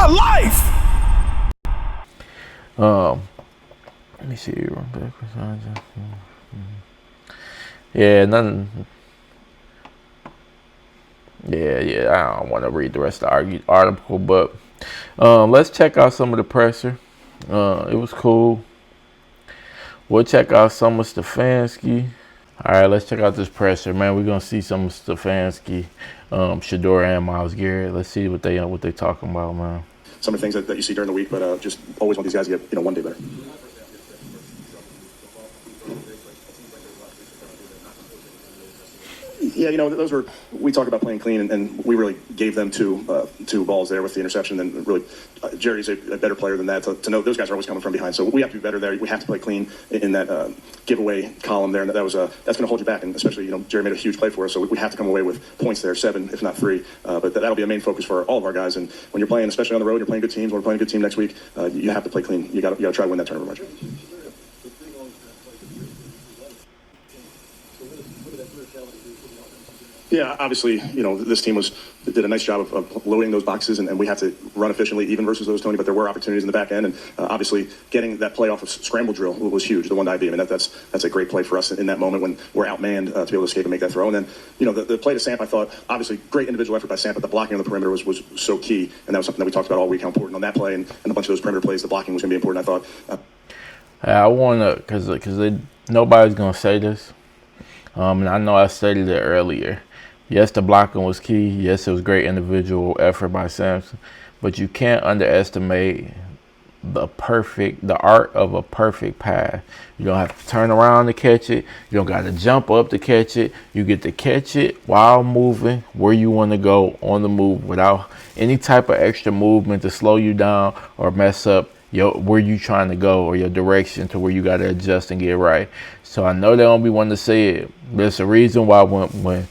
my life. Let me see. Yeah, nothing. Yeah. I don't want to read the rest of the article, but let's check out some of the presser. It was cool. We'll check out some of Stefanski. All right, let's check out this presser, man. We're gonna see some of Stefanski, Shedeur, and Myles Garrett. Let's see what they talking about, man. Some of the things that you see during the week, but just always want these guys to get one day better. Yeah, those were, we talked about playing clean, and we really gave them two balls there with the interception. And really, Jerry's a better player than that to know those guys are always coming from behind. So we have to be better there. We have to play clean in that giveaway column there, and that's going to hold you back. And especially, Jerry made a huge play for us, so we have to come away with points there, 7 if not 3. But that'll be a main focus for all of our guys. And when you're playing, especially on the road, you're playing good teams. When we're playing a good team next week, you have to play clean. You got to try to win that tournament margin. Yeah, obviously, this team did a nice job of loading those boxes, and we have to run efficiently even versus those, Tony, but there were opportunities in the back end, and obviously getting that play off of scramble drill was huge, the one to IB. I mean, that's a great play for us in that moment when we're outmanned to be able to escape and make that throw. And then, the play to Samp, I thought, obviously, great individual effort by Samp, but the blocking on the perimeter was so key, and that was something that we talked about all week, how important on that play and a bunch of those perimeter plays, the blocking was going to be important, I thought. I want to, because nobody's going to say this, and I know I stated it earlier. Yes, the blocking was key. Yes, it was great individual effort by Sampson, but you can't underestimate the art of a perfect pass. You don't have to turn around to catch it. You don't got to jump up to catch it. You get to catch it while moving where you want to go on the move without any type of extra movement to slow you down or mess up where you trying to go or your direction to where you got to adjust and get right. So I know they don't be wanting to say it. There's a reason why when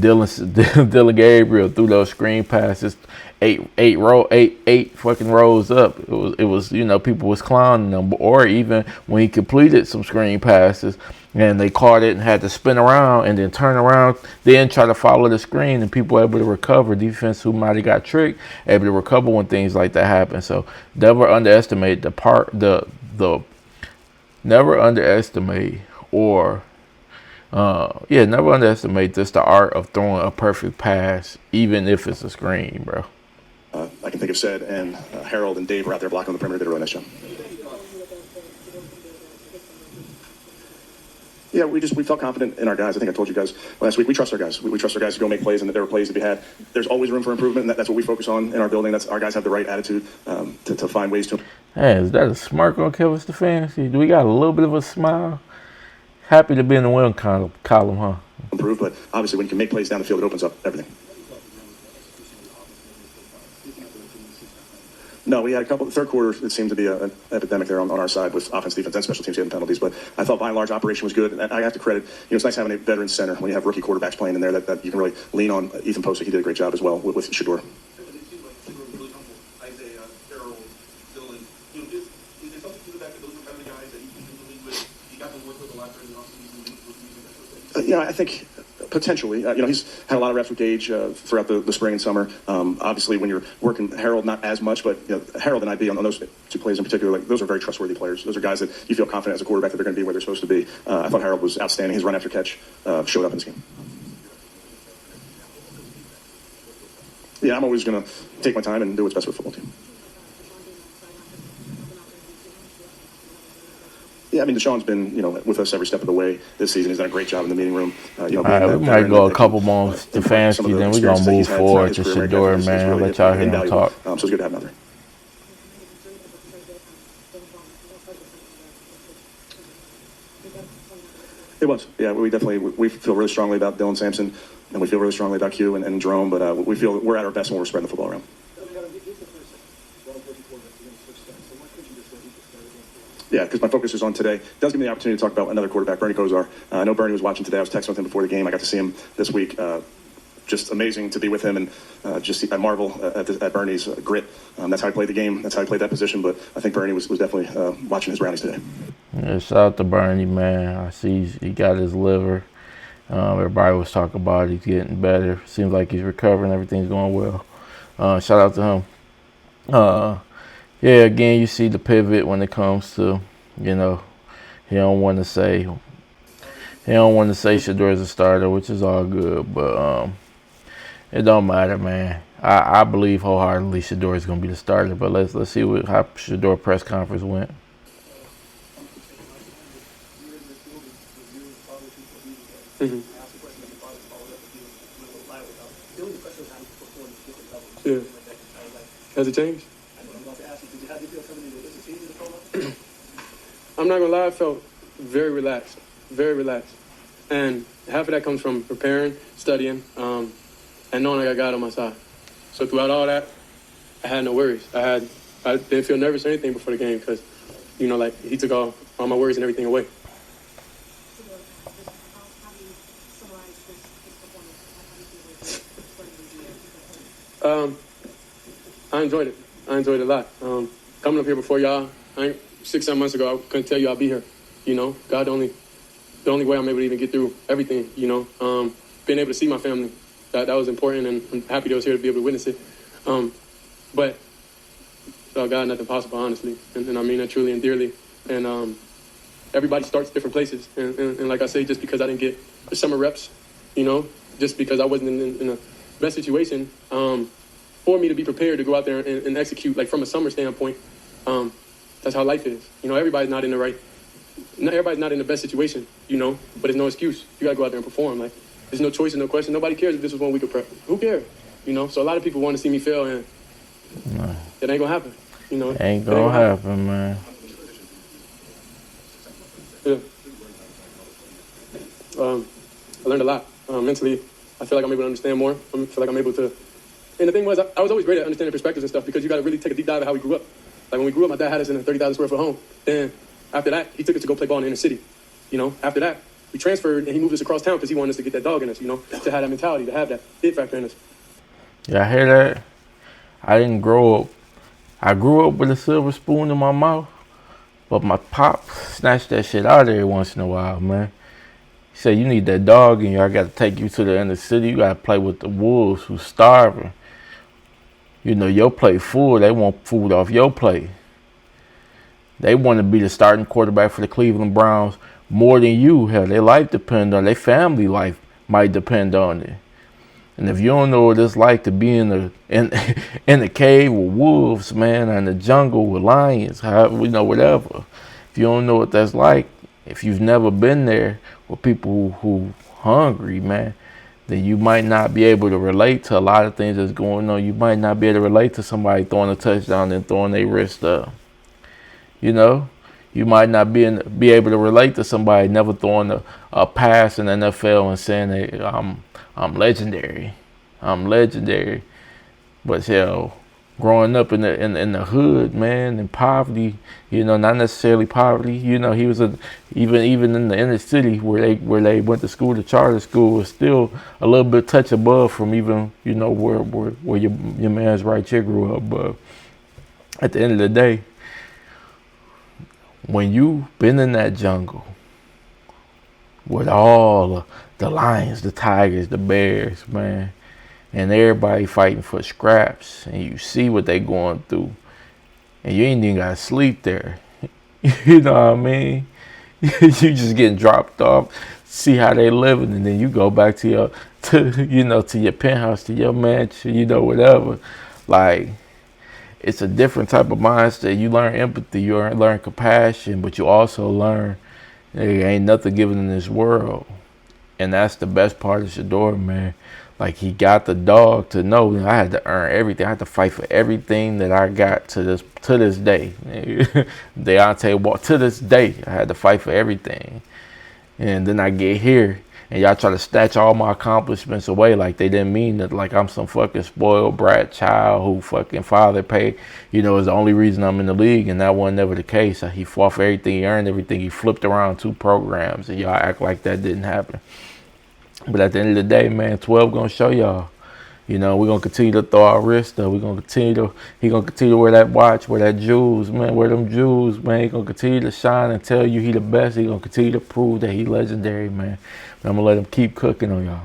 Dylan Gabriel threw those screen passes, eight fucking rows up, it was people was clowning them. Or even when he completed some screen passes and they caught it and had to spin around and then turn around, then try to follow the screen, and people were able to recover. Defense who might have got tricked, able to recover when things like that happen. So never underestimate never underestimate never underestimate just the art of throwing a perfect pass, even if it's a screen, bro. I can think of Sed and Harold and Dave were out there blocking on the perimeter. Did a really nice job. Yeah, we felt confident in our guys. I think I told you guys last week, we trust our guys. We trust our guys to go make plays, and that there were plays to be had. There's always room for improvement, and that's what we focus on in our building. That's our guys have the right attitude to find ways to. Hey, is that a smirk on Kevin Stefanski? Do we got a little bit of a smile? Happy to be in the win column, huh? Improve, but obviously when you can make plays down the field, it opens up everything. No, we had a couple. The third quarter, it seemed to be an epidemic there on our side with offense, defense, and special teams getting penalties. But I thought by and large, operation was good. And I have to credit, it's nice having a veteran center when you have rookie quarterbacks playing in there that you can really lean on. Ethan Posick, he did a great job as well with Shedeur. I think potentially, he's had a lot of reps with Gage throughout the spring and summer. Obviously, when you're working Harold, not as much, but Harold and IB on those two plays in particular, those are very trustworthy players. Those are guys that you feel confident as a quarterback that they're going to be where they're supposed to be. I thought Harold was outstanding. His run after catch showed up in this game. Yeah, I'm always going to take my time and do what's best for the football team. Yeah, I mean, Deshaun's been, with us every step of the way this season. He's done a great job in the meeting room. All right, we might go a couple more Stefanski, then we're going to move forward to Shedeur, man. Really let y'all hear him talk. So it's good to have him out there. It was. Yeah, we feel really strongly about Dylan Sampson, and we feel really strongly about Q and Jerome, but we feel we're at our best when we're spreading the football around. Yeah, because my focus is on today. It does give me the opportunity to talk about another quarterback, Bernie Kosar. I know Bernie was watching today. I was texting with him before the game. I got to see him this week. Just amazing to be with him, and I marvel at Bernie's grit. That's how he played the game. That's how he played that position. But I think Bernie was definitely watching his brownies today. Yeah, shout out to Bernie, man. I see he got his liver. Everybody was talking about it. He's getting better. Seems like he's recovering. Everything's going well. Shout out to him. Uh, yeah, again, you see the pivot when it comes to, you know, he don't want to say Shedeur is a starter, which is all good, but it don't matter, man. I believe wholeheartedly Shedeur is gonna be the starter, but let's see how Shedeur press conference went. Mm-hmm. Yeah. Has it changed? I'm not gonna lie, I felt very relaxed, very relaxed. And half of that comes from preparing, studying, and knowing I got God on my side. So throughout all that, I had no worries. I didn't feel nervous or anything before the game because, you know, like he took all my worries and everything away. I enjoyed it. I enjoyed it a lot. Coming up here before y'all, 6-7 months ago, I couldn't tell you I'd be here. You know, God, the only way I'm able to even get through everything, you know, being able to see my family, that was important, and I'm happy they was here to be able to witness it. But God, nothing possible, honestly, and I mean that truly and dearly. And everybody starts different places, and like I say, just because I didn't get the summer reps, you know, just because I wasn't in the best situation, for me to be prepared to go out there and execute, like from a summer standpoint, that's how life is. You know, everybody's not in the best situation, you know, but it's no excuse. You gotta go out there and perform. Like, there's no choice and no question. Nobody cares if this was 1 week of prep. Who cares? You know, so a lot of people want to see me fail, and it ain't gonna happen. You know, Ain't gonna happen, man. Yeah. I learned a lot mentally. I feel like I'm able to understand more. I feel like I'm able to. And the thing was, I was always great at understanding perspectives and stuff because you got to really take a deep dive of how we grew up. Like when we grew up, my dad had us in a 30,000 square foot home. Then after that, he took us to go play ball in the inner city. You know, after that, we transferred and he moved us across town because he wanted us to get that dog in us. You know, to have that mentality, to have that it factor in us. Yeah, I hear that. I didn't grow up. I grew up with a silver spoon in my mouth, but my pop snatched that shit out every once in a while, man. He said, you need that dog in you. I got to take you to the inner city. You got to play with the wolves who's starving. You know, your plate full. They want food off your plate. They want to be the starting quarterback for the Cleveland Browns more than you. Hell, their life depends on it. Their family life might depend on it. And if you don't know what it's like to be in the cave with wolves, man, or in the jungle with lions, whatever. If you don't know what that's like, if you've never been there with people who hungry, man, then you might not be able to relate to a lot of things that's going on. You might not be able to relate to somebody throwing a touchdown and throwing their wrist up. You know, you might not be able to relate to somebody never throwing a pass in the NFL and saying, hey, I'm legendary. I'm legendary. But hell, growing up in the hood, man, in poverty, you know, not necessarily poverty. You know, he was even in the inner city where they went to school, the charter school, was still a little bit touch above from even, you know, where your man's right here grew up. But at the end of the day, when you've been in that jungle with all the lions, the tigers, the bears, man, and everybody fighting for scraps, and you see what they going through, and you ain't even got to sleep there. You know what I mean? You just getting dropped off, see how they living, and then you go back to your penthouse, to your mansion, you know, whatever. Like, it's a different type of mindset. You learn empathy, you learn compassion, but you also learn there ain't nothing given in this world. And that's the best part of Shedeur, man. Like, he got the dog to know I had to earn everything. I had to fight for everything that I got to this day. Deontay Walker, to this day, I had to fight for everything. And then I get here, and y'all try to snatch all my accomplishments away like they didn't mean that, like I'm some fucking spoiled brat child who fucking father paid, you know, is the only reason I'm in the league, and that wasn't never the case. He fought for everything, he earned everything, he flipped around 2 programs, and y'all act like that didn't happen. But at the end of the day, man, 12 gonna show y'all. You know, we're gonna continue to throw our wrist up. He gonna continue to wear that watch, wear that jewels, man, wear them jewels, man. He gonna continue to shine and tell you he the best. He gonna continue to prove that he legendary, man. But I'm gonna let him keep cooking on y'all.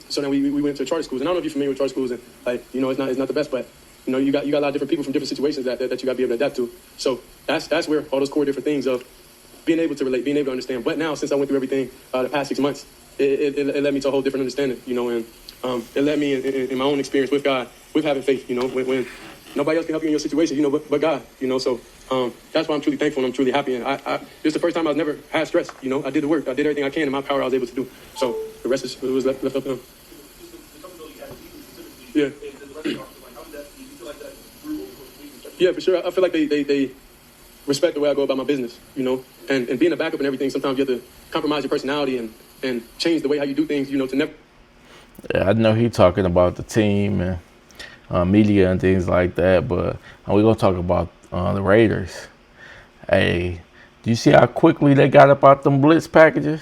So then we went to charter schools, and I don't know if you're familiar with charter schools, and like, you know, it's not the best, but You know, you got a lot of different people from different situations that you got to be able to adapt to. So that's where all those core different things of being able to relate, being able to understand. But now, since I went through everything the past 6 months, it led me to a whole different understanding, you know, and it led me in my own experience with God, with having faith, you know, when nobody else can help you in your situation, you know, but God, you know. So that's why I'm truly thankful and I'm truly happy. And this is the first time I've never had stress, you know. I did the work. I did everything I can in my power I was able to do. So the rest was left up to him. Yeah. Yeah, for sure. I feel like they respect the way I go about my business, you know. And being a backup and everything, sometimes you have to compromise your personality and change the way how you do things, you know, to never. Yeah, I know he talking about the team and media and things like that, but we're going to talk about the Raiders. Hey, do you see how quickly they got up out them blitz packages?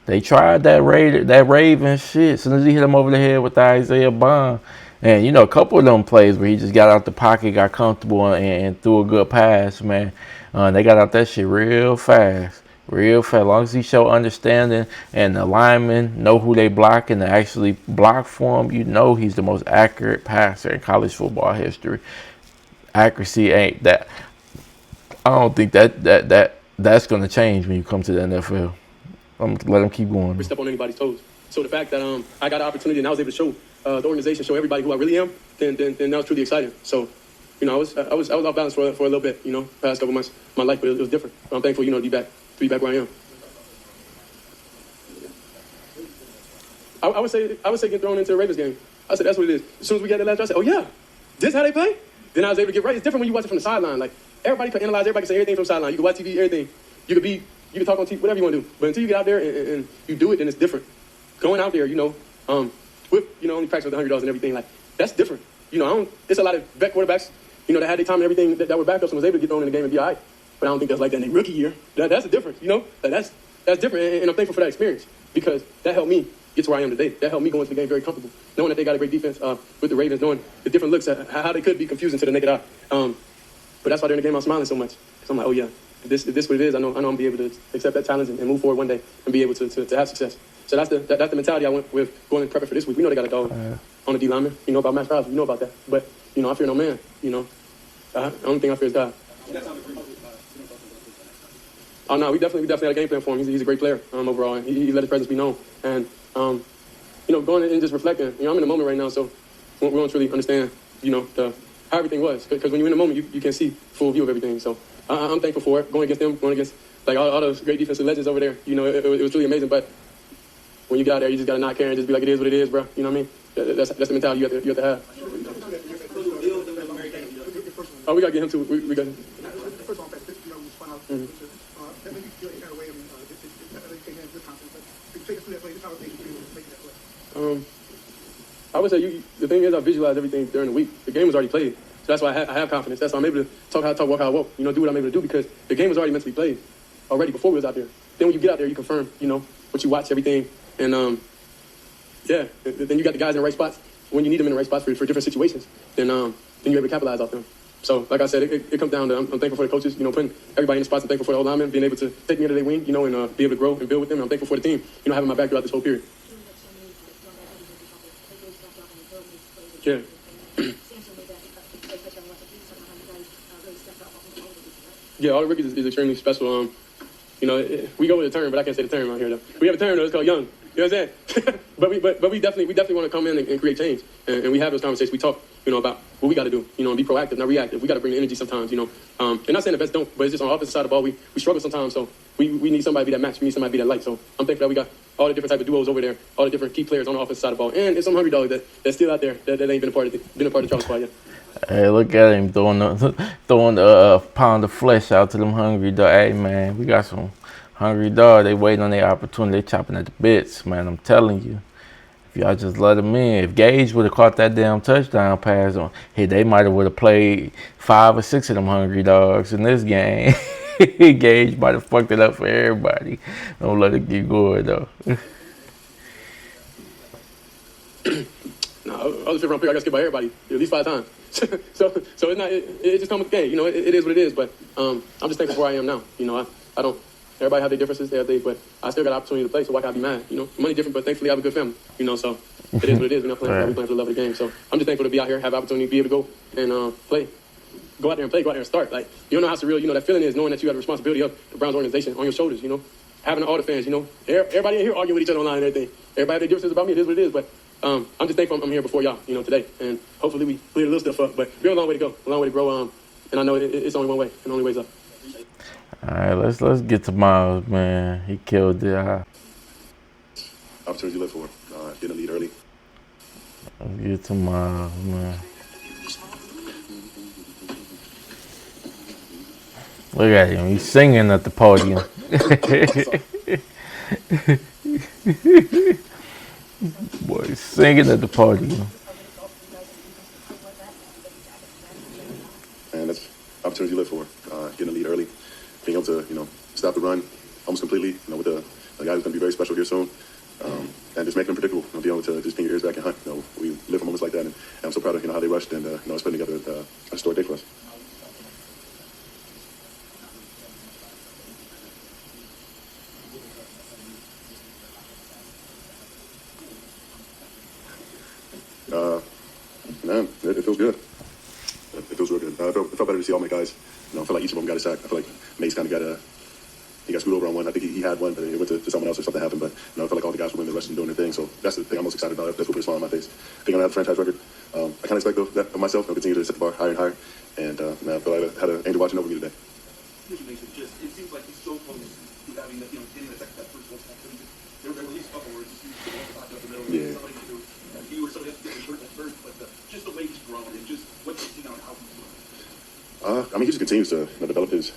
They tried that Raven shit. As soon as he hit him over the head with the Isaiah Bond. And, you know, a couple of them plays where he just got out the pocket, got comfortable, and threw a good pass, man. They got out that shit real fast. Real fast. As long as he show understanding and the linemen know who they block and they actually block for him, you know he's the most accurate passer in college football history. Accuracy ain't that. I don't think that's going to change when you come to the NFL. I'm gonna let him keep going. Step on anybody's toes. So the fact that I got an opportunity and I was able to show the organization, show everybody who I really am, then that was truly exciting. So, you know, I was off balance for a little bit, you know, past couple months of my life, but it was different. But I'm thankful, you know, to be back where I am. I would say getting thrown into the Ravens game. I said that's what it is. As soon as we got that last drive, I said, oh yeah, this how they play. Then I was able to get right. It's different when you watch it from the sideline. Like everybody can analyze, everybody can say everything from the sideline. You can watch TV, everything. You can talk on TV, whatever you want to do. But until you get out there and you do it, then it's different. Going out there, you know, with, you know, only practice with $100 and everything, like, that's different. You know, it's a lot of vet quarterbacks, you know, that had their time and everything that were backups and was able to get thrown in the game and be all right. But I don't think that's like that in their rookie year. That's the difference, you know? That's different, and I'm thankful for that experience because that helped me get to where I am today. That helped me go into the game very comfortable, knowing that they got a great defense with the Ravens, knowing the different looks, how they could be confusing to the naked eye. But that's why during the game I'm smiling so much. Because I'm like, oh yeah, if this what it is, I know I'm going to be able to accept that challenge and move forward one day and be able to have success. So that's the mentality I went with going and prepping for this week. We know they got a dog on the D lineman. You know about Max Crosby. You know about that. But, you know, I fear no man. You know, the only thing I fear is God. Oh, no, we definitely had a game plan for him. He's a great player overall. And he let his presence be known. And, you know, going and just reflecting. You know, I'm in the moment right now, so we don't really understand, you know, how everything was. Because when you're in the moment, you can see full view of everything. So I'm thankful for it. Going against them, going against, like, all those great defensive legends over there. You know, it was really amazing. But when you get out there, you just got to not care and just be like, it is what it is, bro. You know what I mean? That's the mentality you have to have. Oh, we got to get him too. We got him. I would say the thing is I visualize everything during the week. The game was already played. So that's why I have confidence. That's why I'm able to talk how I talk, walk how I walk. You know, do what I'm able to do because the game was already meant to be played already before we was out there. Then when you get out there, you confirm, you know, what you watch, everything. And, yeah, then you got the guys in the right spots. When you need them in the right spots for different situations, then you're able to capitalize off them. So, like I said, it comes down to I'm thankful for the coaches, you know, putting everybody in the spots. I'm thankful for the old linemen, being able to take me under their wing, you know, and be able to grow and build with them. And I'm thankful for the team, you know, having my back throughout this whole period. Yeah. Yeah, all the rookies is extremely special. You know, we go with the term, but I can't say the term out here though. We have a term though, it's called young. You know what I'm saying? but we definitely want to come in and create change, and we have those conversations. We talk, you know, about what we got to do, you know, and be proactive, not reactive. We got to bring the energy sometimes, you know. And not saying the best don't, but it's just on the opposite side of the ball. We struggle sometimes, so we need somebody to be that match. We need somebody to be that light. So I'm thankful that we got all the different type of duos over there, all the different key players on the offensive side of the ball, and there's some hungry dogs that's still out there that ain't been a part of the travel squad yet. Hey, look at him throwing the pound of flesh out to them hungry dogs. Hey, man, we got some hungry dogs. They waiting on their opportunity. They chopping at the bits, man. I'm telling you. If y'all just let them in. If Gage would have caught that damn touchdown pass on, they might have played 5 or 6 of them hungry dogs in this game. Gage might have fucked it up for everybody. Don't let it keep going though. No, I was 5th round pick. I got skipped by everybody at least 5 times. so it's not. It just comes with the game. You know, it is what it is. But I'm just thankful for where I am now. You know, I don't Everybody have their differences, but I still got an opportunity to play, so why can't I be mad? You know, money different, but thankfully I have a good family. You know, so it is what it is. We're not playing, we're playing for the love of the game. So I'm just thankful to be out here, have the opportunity to be able to go and play. Go out there and play, go out there and start. Like, you don't know how surreal, you know, that feeling is knowing that you have the responsibility of the Browns organization on your shoulders, you know. Having all the fans, you know. Everybody in here arguing with each other online and everything. Everybody have their differences about me, it is what it is, but I'm just thankful I'm here before y'all, you know, today. And hopefully we clear a little stuff up, but we have a long way to go, a long way to grow, and I know it's only one way, and the only way's up. All right, let's get to Miles, man. He killed it. Opportunity you live for. Getting a lead early. Let's get to Miles, man. Look at him. He's singing at the podium. Boy, he's singing at the podium. And that's opportunity you live for. Getting a lead early. Being able to, you know, stop the run almost completely, you know, with a guy who's going to be very special here soon. And just making them predictable, you know, being able to just pin your ears back and hunt. You know, we live for moments like that, and I'm so proud of, you know, how they rushed and, you know, it's putting together a historic day for us. Man, it feels good. It feels real good. It felt better to see all my guys. You know, I feel like each of them got a sack. I feel like Mace kind of he got screwed over on one. I think he had one, but it went to someone else or something happened. But you know, I felt like all the guys were in the rest and doing their thing. So that's the thing I'm most excited about. That's what put a smile on my face. I think I'm gonna have a franchise record. I kind of expect that of myself. I'll continue to set the bar higher and higher. And man, I feel like I had an angel watching over me today. It seems like he's so close to having that, you know, getting that first one. There were at least a couple where it's just popped up the middle. Yeah. You were somebody else getting hurt at first, but just the way he's grown and just what you've seen on how he's doing. I mean, he just continues to, you know, develop his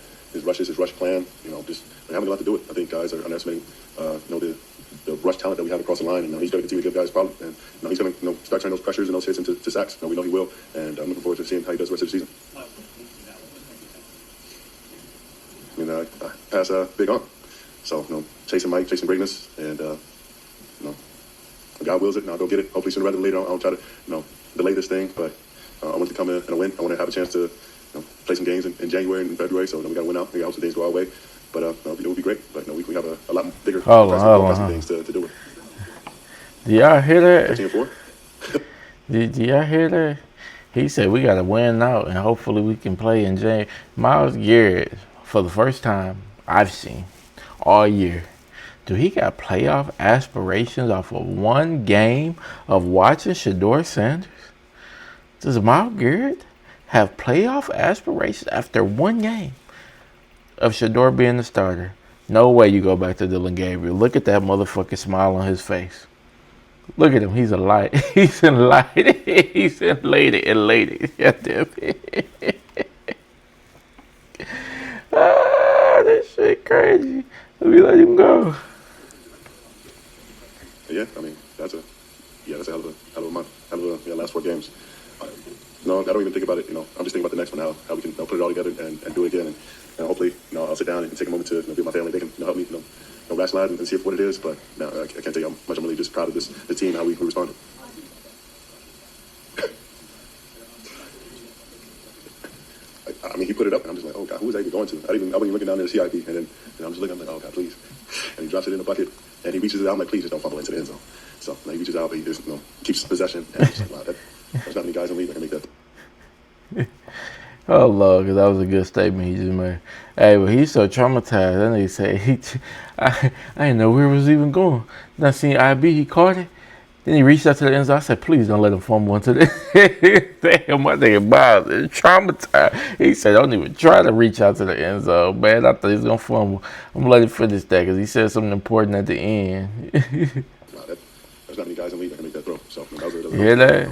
rushes, his rush plan. You know, just having a lot to do with it. I think guys are underestimating, you know, the rush talent that we have across the line, and he's going to continue to give guys problems. And you know, he's going to, you know, start turning those pressures and those hits into sacks. You know, we know he will, and I'm looking forward to seeing how he does the rest of the season. I mean, I pass big on. So, you know, chasing Mike, chasing greatness, and, you know, if God wills it, and I'll go get it. Hopefully sooner rather than later. I don't try to, you know, delay this thing, but I want to come in and win. I want to have a chance to, you know, play some games in January and February, so we got to win out. We got to hope some things go our way. But it would be great. But, you know, we have a lot bigger things to do with. Do y'all hear that? 13-4. Did y'all hear that? He said we got to win out, and hopefully we can play in January. Myles Garrett, for the first time I've seen all year, do he got playoff aspirations off of one game of watching Shedeur Sanders? Does Myles Garrett have playoff aspirations after one game of Shedeur being the starter? No way you go back to Dylan Gabriel. Look at that motherfucking smile on his face. Look at him. He's a light. He's enlightened. He's elated. This shit crazy. Let me let him go. Yeah, I mean, that's a hell of a month, hell of a last 4 games. No, I don't even think about it. You know, I'm just thinking about the next one, how we can, you know, put it all together and do it again. And hopefully, you know, I'll sit down and take a moment to, you know, be with my family. They can, you know, help me, you know, rationalize and see what it is. But no, I can't tell you how much I'm really just proud of the team, how we responded. I mean, he put it up, and I'm just like, oh God, who was I even going to? I wasn't even looking down there at CIP, and then I'm just looking, I'm like, oh God, please. And he drops it in the bucket, and he reaches it out. I'm like, please, just don't fumble into the end zone. So he reaches out, but he just, you know, keeps possession. And I'm just like, wow, there's not many guys in the league that can make that. Oh Lord, because that was a good statement he just made. Hey, but he's so traumatized. That nigga said I didn't know where it was even going. Then I seen IB, he caught it. Then he reached out to the end zone. I said, please don't let him fumble into the damn, my nigga Miles is traumatized. He said, don't even try to reach out to the end zone, man. I thought he was gonna fumble. I'm gonna let him finish that because he said something important at the end. There's not many guys in the league that can make that throw. So you hear that?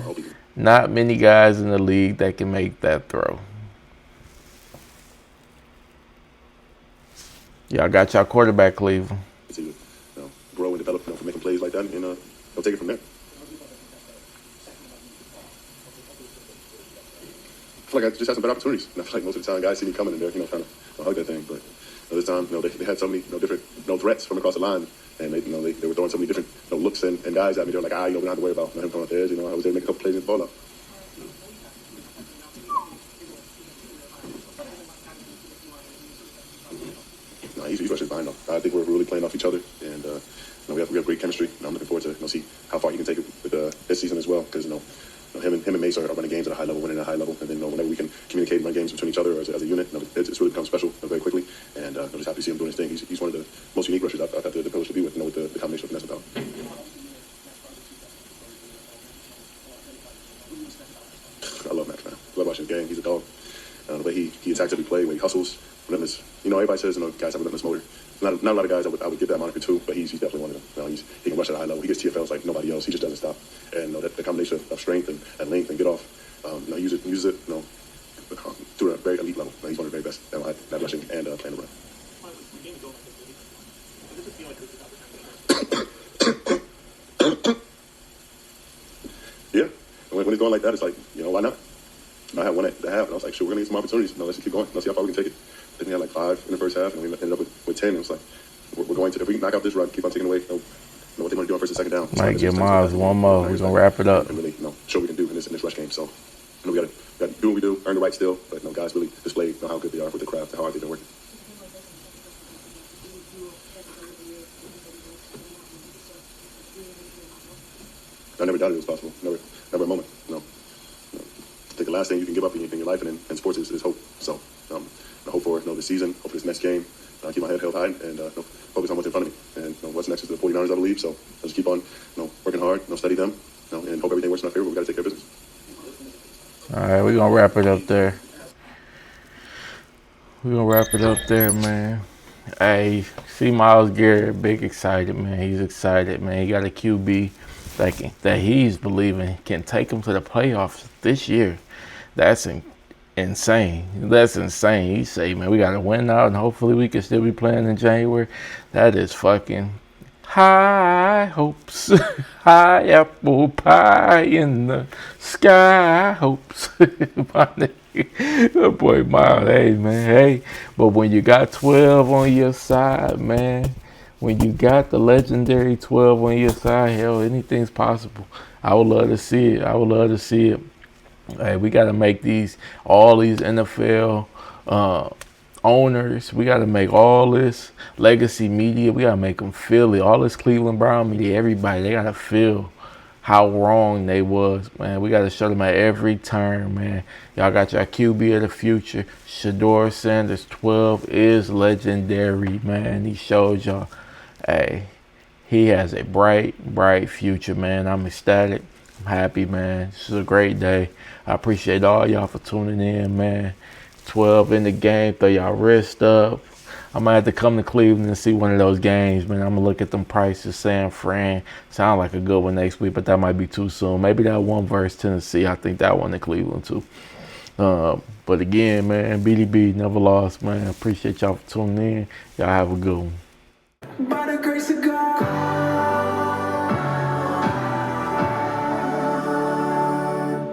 Not many guys in the league that can make that throw. Y'all got y'all quarterback, Cleveland. You know, grow and develop, you know, for making plays like that, and they'll take it from there. I feel like I just had some better opportunities. And I feel like most of the time, guys see me coming and they're, you know, trying to hug that thing. But this time, you know, they had so many, you know, different, you know, threats from across the line, and they were throwing so many different, you know, looks and guys at me. They're like, you know, we don't have to worry about him coming off the edge. You know, I was there to make a couple plays and the ball up. No, he's rushes behind them. I think we're really playing off each other, and we have great chemistry. And I'm looking forward to see how far he can take it with this season as well, because him and Mace are running games at a high level, winning at a high level, and then whenever we can communicate and run games between each other as a unit, it's really become special very quickly. And I'm just happy to see him doing his thing. He's one of the most unique rushers I've had the privilege to be with, with the combination of finesse and power. I love Max, man. I love watching his game. He's a dog. The way he attacks every play, the way he hustles, relentless. Everybody says guys have a relentless motor. Not a lot of guys I would give that moniker to, but he's definitely one of them. He can rush at a high level. He gets TFLs like nobody else. He just doesn't stop. And the combination of strength and length and get off, he uses it to a very elite level. He's one of the very best at rushing and playing the run. Yeah, when it's going like that, it's like, why not? I had one at the half, and I was like, sure, we're going to get some opportunities. Let's just keep going. Let's see how far we can take it. I think we had like 5 in the first half, and we ended up with 10. And it was like, we're going to, if we knock out this run, keep on taking away, what they want to do on first and second down. Might get Miles one more. We're going to wrap it up. And really, show what we can do in this rush game. So, we got to do what we do, earn the right still, but guys really displayed how good they are with the craft and how hard they've been working. I never doubted it was possible. Never a moment. I think the last thing you can give up in your life and in sports is hope. So I hope for this season, hope for this next game. Keep my head held high and focus on what's in front of me. And what's next is the 49ers, I believe. So I'll just keep on working hard, study them, and hope everything works in our favor. But we got to take care of business. All right, we're going to wrap it up there. We're going to wrap it up there, man. Hey, see Myles Garrett, big excited, man. He's excited, man. He got a QB that he's believing can take him to the playoffs this year. That's insane. That's insane. He say, man, we got to win out, and hopefully we can still be playing in January. That is fucking high hopes. High apple pie in the sky hopes. Good boy, Myles. Hey, man. Hey, but when you got 12 on your side, man, when you got the legendary 12 on your side, hell, anything's possible. I would love to see it. I would love to see it. Hey, we got to make all these NFL owners, we got to make all this legacy media, we got to make them feel it. All this Cleveland Brown media, everybody, they got to feel how wrong they was, man. We got to show them at every turn, man. Y'all got your QB of the future. Shedeur Sanders, 12, is legendary, man. He showed y'all. Hey, he has a bright, bright future, man. I'm ecstatic. I'm happy, man. This is a great day. I appreciate all y'all for tuning in, man. 12 in the game. Throw y'all wrist up. I might have to come to Cleveland and see one of those games, man. I'm going to look at them prices. San Fran. Sound like a good one next week, but that might be too soon. Maybe that one versus Tennessee. I think that one in Cleveland, too. But again, man, BDB, NevaLoss, man. Appreciate y'all for tuning in. Y'all have a good one. By the grace of God.